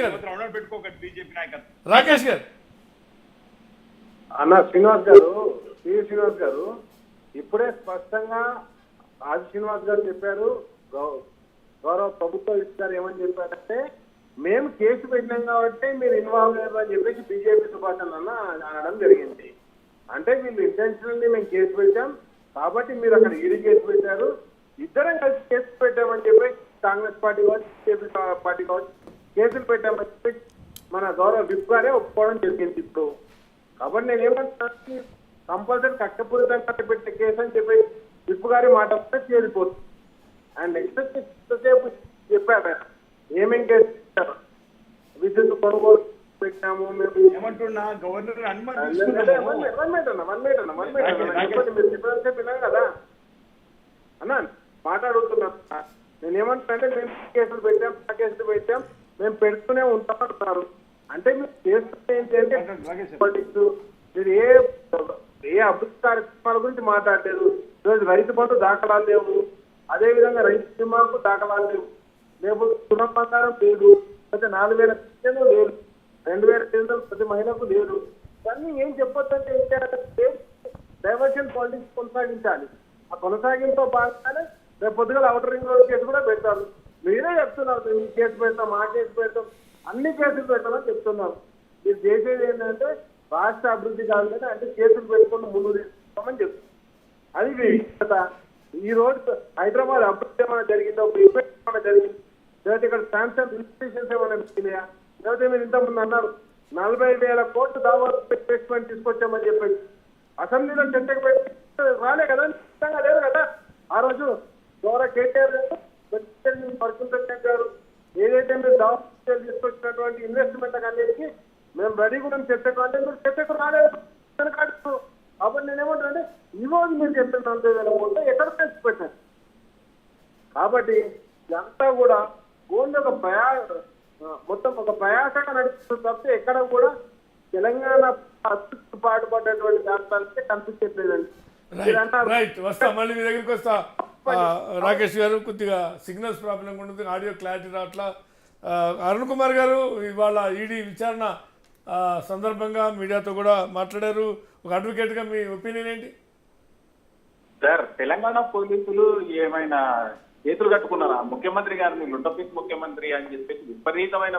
గారు పెట్టుకోకండి బీజేపీ నాయకత్వం. రాకేష్ గారు అన్న శ్రీనివాస్ గారు, పివి శ్రీనివాస్ గారు ఇప్పుడే స్పష్టంగా ఆది శ్రీనివాస్ గారు చెప్పారు, గౌరవ ప్రభుత్వ ఇస్తారు ఏమని చెప్పారంటే మేము కేసు పెట్టినాం కాబట్టి మీరు ఇన్వాల్వ్ అయ్యారు అని చెప్పేసి బీజేపీ సుభాష్ అన్న అనడం జరిగింది. అంటే వీళ్ళు ఇంటెన్షనల్లీ మేము కేసు పెట్టాం కాబట్టి మీరు అక్కడ ఈడీ కేసు పెట్టారు, ఇద్దరం కలిసి కేసు పెట్టామని చెప్పేసి కాంగ్రెస్ పార్టీ కావచ్చు బీజేపీ పార్టీ కావచ్చు కేసులు పెట్టామని చెప్పి మన గౌరవ విప్ గారే ఒప్పుకోవడం జరిగింది ఇప్పుడు. కాబట్టి నేను ఏమంటున్నాను, కంపల్సరీ కక్షపూరితంగా పెట్టే కేసు అని చెప్పి విప్ గారి మాట చేరిపోతుంది. అండ్ ఎంతసేపు చెప్పారు ఏమేం కేసు పెట్టారు, విద్యుత్ కొనుగోలు పెట్టాము మేము ఏమంటున్నా గవర్నర్ మీరు చెప్పినంత విన్నాం కదా అన్నా మాట్లాడుతున్నా. నేను ఏమంటున్నా మేము కేసులు పెట్టాం ఆ కేసులు పెట్టాం మేము పెడుతూనే ఉంటామంటున్నారు. అంటే మీరు చేస్తున్న ఏంటి అంటే పాలిటిక్స్, మీరు ఏ అభివృద్ధి కార్యక్రమాల గురించి మాట్లాడలేదు. ఈరోజు రైతు బంధు దాఖలాలు లేవు, అదేవిధంగా రైతు బీమాకు దాఖలాలు లేవు, లేకపోతే రుణ బంగారం లేదు, అయితే 4,000 పింఛన్లు లేదు, 2,000 పింఛన్లు ప్రతి మహిళకు లేదు. ఇవన్నీ ఏం చెప్పొద్దంటే ఏంటంటే డైవర్షన్ పాలిటిక్స్ కొనసాగించాలి. ఆ కొనసాగింపుతో భాగంగానే రేపు పొద్దుగా అవుటర్ రింగ్ రోడ్ కేసు కూడా పెడతారు. మీరే చెప్తున్నారు మేము ఈ కేసు పెడతాం ఆ కేసు పెడతాం అన్ని కేసులు పెడతామని చెప్తున్నారు. మీరు చేసేది ఏంటంటే రాష్ట్ర అభివృద్ధి కావాలని అంటే కేసులు పెట్టుకుని ముందు తీసుకోమని చెప్తున్నారు. అది విషయత. ఈ రోజు హైదరాబాద్ అభివృద్ధి ఏమైనా జరిగిందో, ఇన్వెస్ట్ ఏమైనా జరిగింది, లేకపోతే ఇక్కడ శాంక్షన్ రిజిస్ట్రేషన్స్ ఏమైనా జరిగినాయా, లేకపోతే మీరు ఇంతకుముందు అన్నారు 40,000 కోట్లు దాదాపు ఇన్వెస్ట్మెంట్ తీసుకొచ్చామని చెప్పేసి అసెంబ్లీలో చర్చకు పెట్టి రాలే కదా, ఖచ్చితంగా లేదు కదా. ఆ రోజు ద్వారా కేటీఆర్ గారు ఏదైతే మీరు దాదాపు తీసుకొచ్చినటువంటి ఇన్వెస్ట్మెంట్ అన్నిటికీ మేము రెడీ కూడా చర్చకు అంటే మీరు చర్చకు రాలేదు. కాబట్టి నేనేమంటానంటే ఈ రోజు మీరు చెప్పిన 40,000 కోట్లు ఎక్కడ ఖర్చు పెట్టారు. కాబట్టి ఇదంతా కూడా ఓన్లీ మొత్తం ఒక ప్రయాసగా నడుస్తుంది తప్పితే ఎక్కడ కూడా తెలంగాణ అభివృద్ధి పాటుపడ్డటువంటి ప్రాంతాలకే కనిపించట్లేదండి. రైట్ వస్తా, మళ్ళీ మీ దగ్గరికి వస్తా. రాకేష్ గారు కొద్దిగా సిగ్నల్స్ ప్రాబ్లం ఉంటుంది, ఆడియో క్లారిటీ రావట్లా. అరుణ్ కుమార్ గారు ఇవాళ ఈడీ విచారణ సందర్భంగా మీడియాతో కూడా మాట్లాడారు. ఒక అడ్వకేట్గా మీ ఒపీనియన్ ఏంటి సార్? తెలంగాణ పోలీసులు ఏమైనా చేతులు కట్టుకున్నారా? ముఖ్యమంత్రి గారిని లుంటపీస్ ముఖ్యమంత్రి అని చెప్పేసి విపరీతమైన